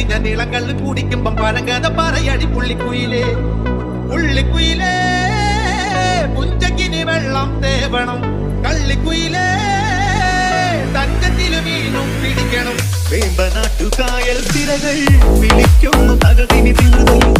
കട്ടിഞ്ഞ നീളങ്ങൾ കുടിക്കുമ്പം പനങ്കഥ പറയടി പുള്ളിക്കുയിലേ പുള്ളിക്കുയിലേ പുഞ്ചക്കിനി വെള്ളം തേവണം കള്ളിക്കുയിലേ തഞ്ചത്തില് മീനും പിടിക്കണം വേമ്പനാട്ടുകായൽ തിരകൾ വിളിക്കുന്നു തകതിനി തിരുതയും